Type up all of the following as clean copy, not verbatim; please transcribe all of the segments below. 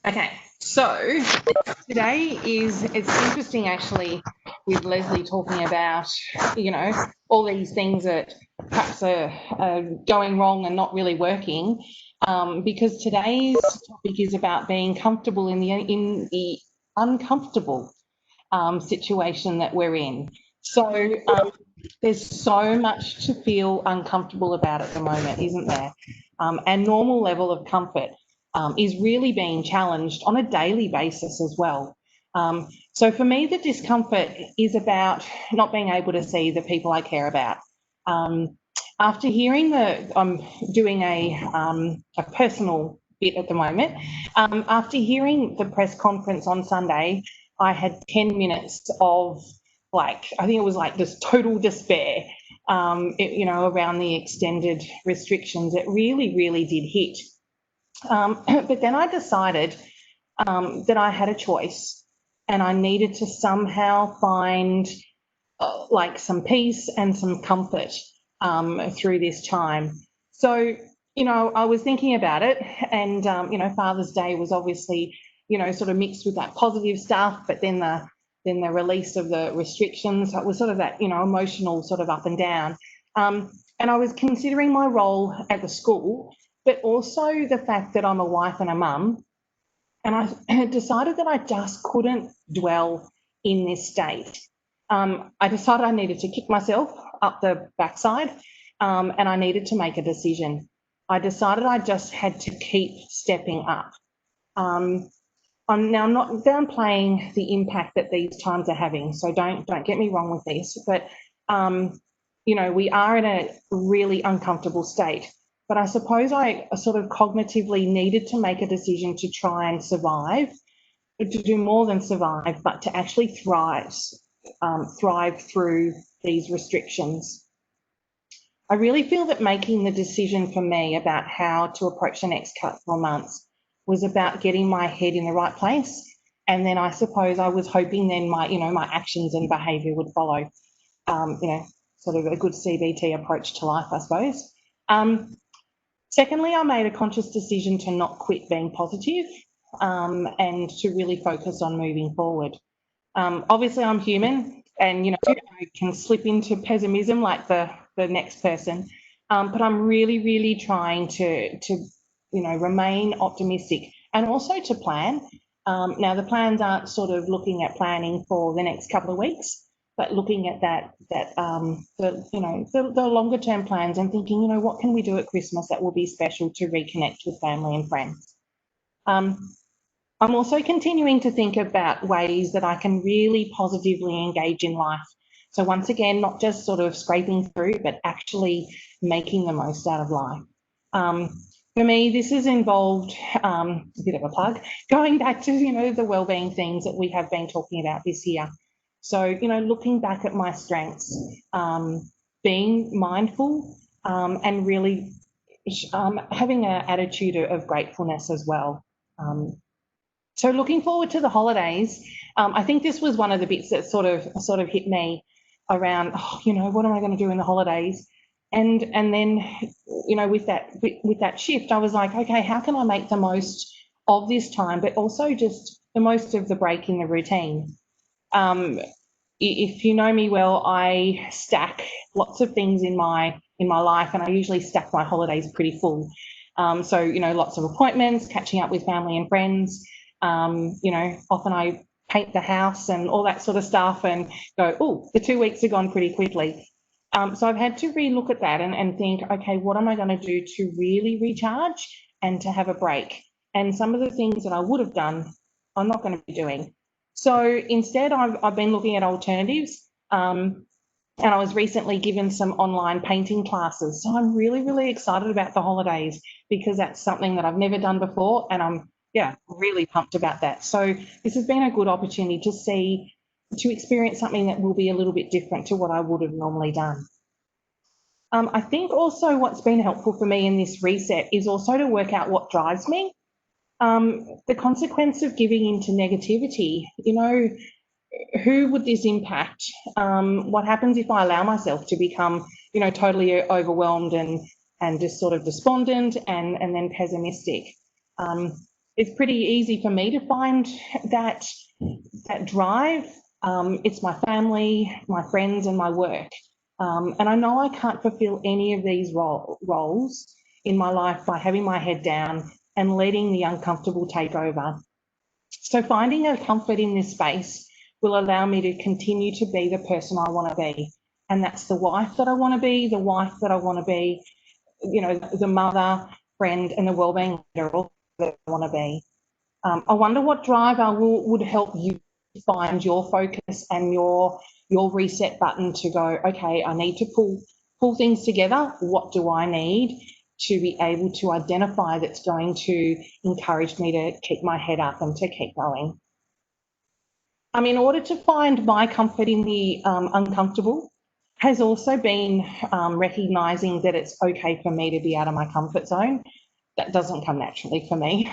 Okay, so today it's interesting actually with Leslie talking about, all these things that perhaps are going wrong and not really working, because today's topic is about being comfortable in the uncomfortable situation that we're in. So there's so much to feel uncomfortable about at the moment, isn't there? And normal level of comfort is really being challenged on a daily basis as well. So for me, the discomfort is about not being able to see the people I care about. After hearing I'm doing a personal bit at the moment. After hearing the press conference on Sunday, I had 10 minutes of I think it was like this total despair, around the extended restrictions. It really, really did hit. But then I decided that I had a choice and I needed to somehow find some peace and some comfort through this time. So, I was thinking about it and, Father's Day was obviously, sort of mixed with that positive stuff, but then the release of the restrictions. So it was sort of that, emotional sort of up and down. And I was considering my role at the school, but also the fact that I'm a wife and a mum. And I decided that I just couldn't dwell in this state. I decided I needed to kick myself up the backside, and I needed to make a decision. I decided I just had to keep stepping up. I'm now not downplaying the impact that these times are having, so don't get me wrong with this, but we are in a really uncomfortable state. But I suppose I sort of cognitively needed to make a decision to try and survive, to do more than survive, but to actually thrive through these restrictions. I really feel that making the decision for me about how to approach the next couple of months was about getting my head in the right place. And then I suppose I was hoping then my actions and behaviour would follow, sort of a good CBT approach to life, I suppose. Secondly, I made a conscious decision to not quit being positive, and to really focus on moving forward. Obviously, I'm human and, I can slip into pessimism like the next person, but I'm really, really trying to remain optimistic and also to plan. Now, the plans aren't sort of looking at planning for the next couple of weeks, but looking at the longer term plans and thinking, what can we do at Christmas that will be special to reconnect with family and friends. I'm also continuing to think about ways that I can really positively engage in life. So once again, not just sort of scraping through, but actually making the most out of life. For me, this has involved a bit of a plug, going back to, the wellbeing things that we have been talking about this year. So, looking back at my strengths, being mindful, and really having an attitude of gratefulness as well. So looking forward to the holidays, I think this was one of the bits that sort of hit me around, what am I going to do in the holidays? And then, with that shift, I was like, okay, how can I make the most of this time, but also just the most of the break in the routine? If you know me well, I stack lots of things in my life, and I usually stack my holidays pretty full. So, lots of appointments, catching up with family and friends. Often I paint the house and all that sort of stuff and go, oh, the 2 weeks have gone pretty quickly. So I've had to relook at that and think, okay, what am I going to do to really recharge and to have a break? And some of the things that I would have done, I'm not going to be doing. So instead, I've been looking at alternatives, and I was recently given some online painting classes. So I'm really, really excited about the holidays because that's something that I've never done before, and I'm really pumped about that. So this has been a good opportunity to experience something that will be a little bit different to what I would have normally done. I think also what's been helpful for me in this reset is also to work out what drives me. The consequence of giving into negativity, who would this impact? What happens if I allow myself to become, totally overwhelmed and just sort of despondent and then pessimistic? it's pretty easy for me to find that drive. It's my family, my friends, and my work. And I know I can't fulfill any of these roles in my life by having my head down and letting the uncomfortable take over. So finding a comfort in this space will allow me to continue to be the person I want to be. And that's the wife that I want to be, the wife that I want to be, you know, the mother, friend, and the wellbeing leader that I want to be. I wonder what driver would help you find your focus and your reset button to go, okay, I need to pull things together. What do I need to be able to identify that's going to encourage me to keep my head up and to keep going? In order to find my comfort in the uncomfortable has also been recognising that it's okay for me to be out of my comfort zone. That doesn't come naturally for me.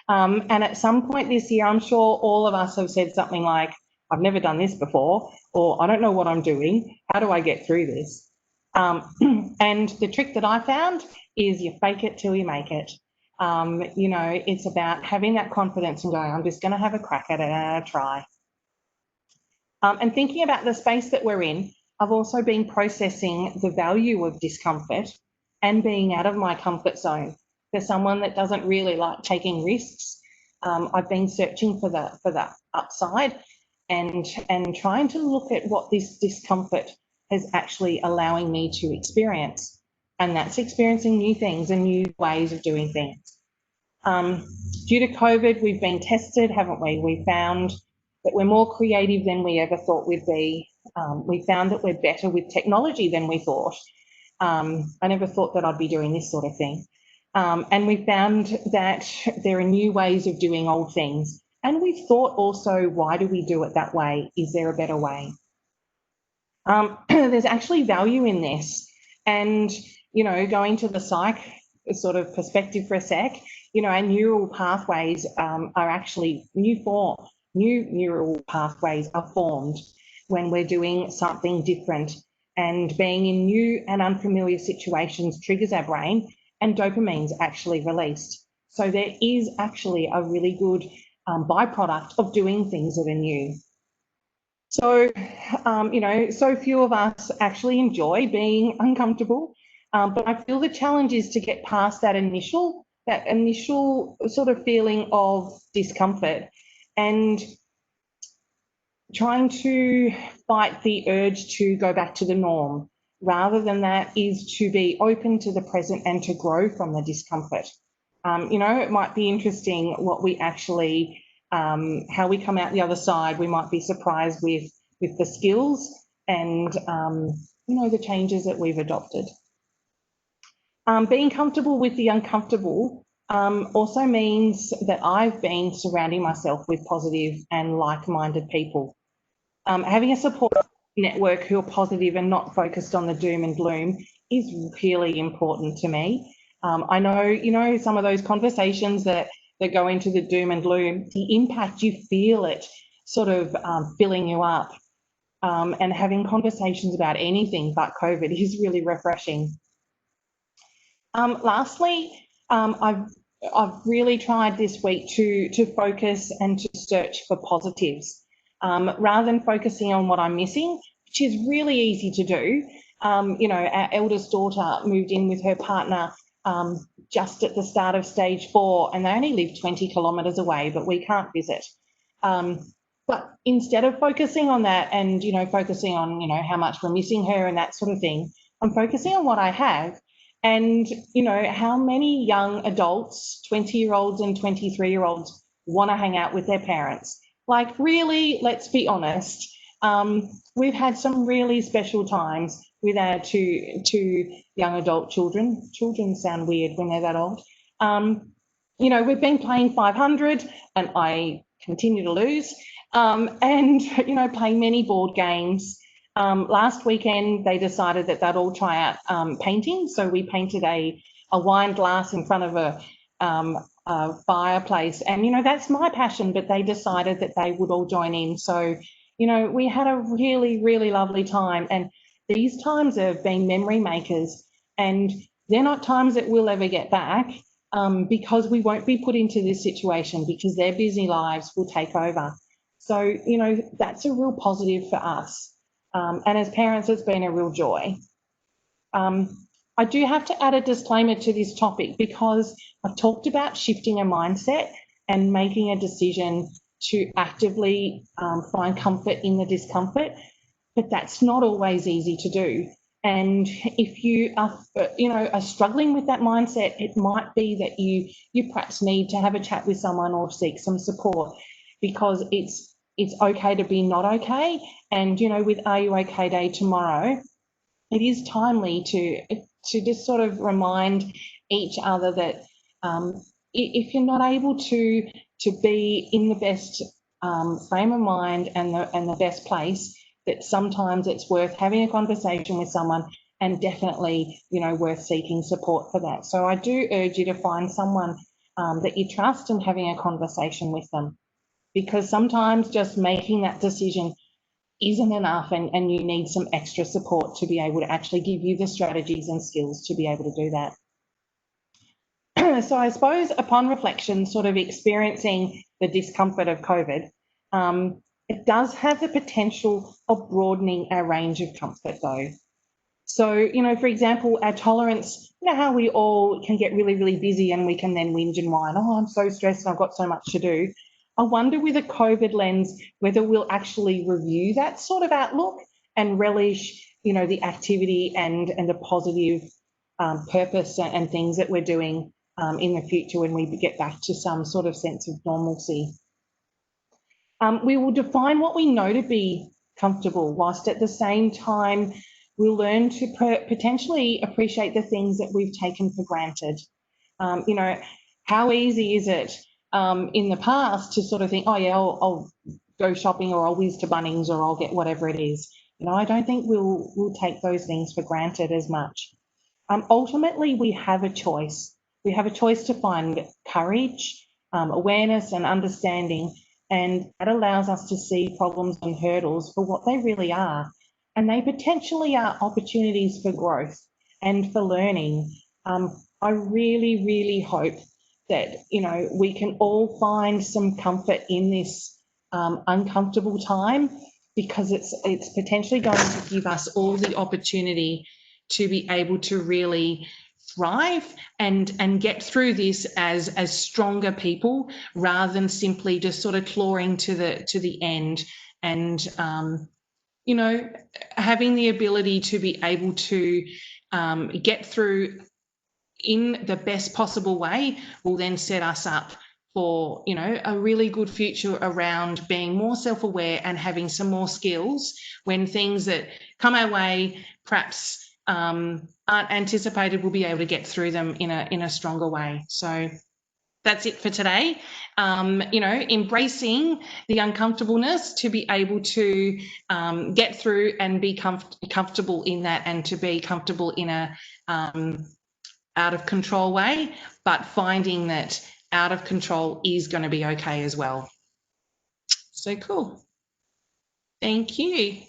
And at some point this year, I'm sure all of us have said something like, I've never done this before, or I don't know what I'm doing. How do I get through this? And the trick that I found is you fake it till you make it. You know, it's about having that confidence and going, I'm just going to have a crack at it and try. And thinking about the space that we're in, I've also been processing the value of discomfort and being out of my comfort zone. For someone that doesn't really like taking risks, I've been searching for the upside and trying to look at what this discomfort is actually allowing me to experience. And that's experiencing new things and new ways of doing things. Due to COVID, we've been tested, haven't we? We found that we're more creative than we ever thought we'd be. We found that we're better with technology than we thought. I never thought that I'd be doing this sort of thing. And we found that there are new ways of doing old things. And we thought also, why do we do it that way? Is there a better way? There's actually value in this. And, you know, going to the psych sort of perspective for a sec, you know, our neural pathways are actually new neural pathways are formed when we're doing something different, and being in new and unfamiliar situations triggers our brain and dopamine's actually released. So there is actually a really good byproduct of doing things that are new. So, you know, so few of us actually enjoy being uncomfortable, but I feel the challenge is to get past that initial sort of feeling of discomfort and trying to fight the urge to go back to the norm. Rather than that is to be open to the present and to grow from the discomfort. You know, it might be interesting what we actually, how we come out the other side. We might be surprised with the skills and, you know, the changes that we've adopted. Being comfortable with the uncomfortable also means that I've been surrounding myself with positive and like-minded people. Having a support network who are positive and not focused on the doom and gloom is really important to me. I know, you know, some of those conversations that go into the doom and gloom, the impact, you feel it sort of filling you up. And having conversations about anything but COVID is really refreshing. Lastly, I've really tried this week to focus and to search for positives. Rather than focusing on what I'm missing, which is really easy to do. You know, our eldest daughter moved in with her partner just at the start of stage 4, and they only live 20 kilometres away, but we can't visit. But instead of focusing on that and, you know, focusing on, you know, how much we're missing her and that sort of thing, I'm focusing on what I have. And, you know, how many young adults, 20-year-olds and 23-year-olds, want to hang out with their parents? Like, really, let's be honest. We've had some really special times with our two young adult children. Children sound weird when they're that old. You know, we've been playing 500 and I continue to lose. And, you know, playing many board games. Last weekend, they decided that they'd all try out painting. So we painted a wine glass in front of a fireplace. And, you know, that's my passion, but they decided that they would all join in. So, you know, we had a really, really lovely time. And these times have been memory makers, and they're not times that we'll ever get back. because we won't be put into this situation because their busy lives will take over. So, you know, that's a real positive for us. And as parents, it's been a real joy. I do have to add a disclaimer to this topic because I've talked about shifting a mindset and making a decision to actively find comfort in the discomfort, but that's not always easy to do. And if you are, are struggling with that mindset, it might be that you perhaps need to have a chat with someone or seek some support, because it's okay to be not okay. And with Are You OK Day tomorrow, it is timely to just sort of remind each other that if you're not able to be in the best frame of mind and the best place, that sometimes it's worth having a conversation with someone, and definitely worth seeking support for that. So I do urge you to find someone that you trust and having a conversation with them, because sometimes just making that decision isn't enough, and you need some extra support to be able to actually give you the strategies and skills to be able to do that. So I suppose upon reflection, sort of experiencing the discomfort of COVID, it does have the potential of broadening our range of comfort though. So, for example, our tolerance, how we all can get really, really busy and we can then whinge and whine, oh, I'm so stressed and I've got so much to do. I wonder with a COVID lens whether we'll actually review that sort of outlook and relish, the activity and the positive purpose and things that we're doing in the future when we get back to some sort of sense of normalcy. We will define what we know to be comfortable, whilst at the same time we'll learn to potentially appreciate the things that we've taken for granted. How easy is it in the past to sort of think, oh yeah, I'll go shopping, or I'll whiz to Bunnings, or I'll get whatever it is. I don't think we'll take those things for granted as much. Ultimately, we have a choice. We have a choice to find courage, awareness and understanding, and that allows us to see problems and hurdles for what they really are. And they potentially are opportunities for growth and for learning. I really, really hope that, we can all find some comfort in this uncomfortable time, because it's potentially going to give us all the opportunity to be able to really thrive and get through this as stronger people, rather than simply just sort of clawing to the end, and having the ability to be able to get through in the best possible way will then set us up for a really good future around being more self-aware and having some more skills when things that come our way perhaps aren't anticipated, we'll be able to get through them in a stronger way. So that's it for today. Embracing the uncomfortableness to be able to get through and be comfortable in that, and to be comfortable in a out of control way, but finding that out of control is going to be okay as well. So cool. Thank you.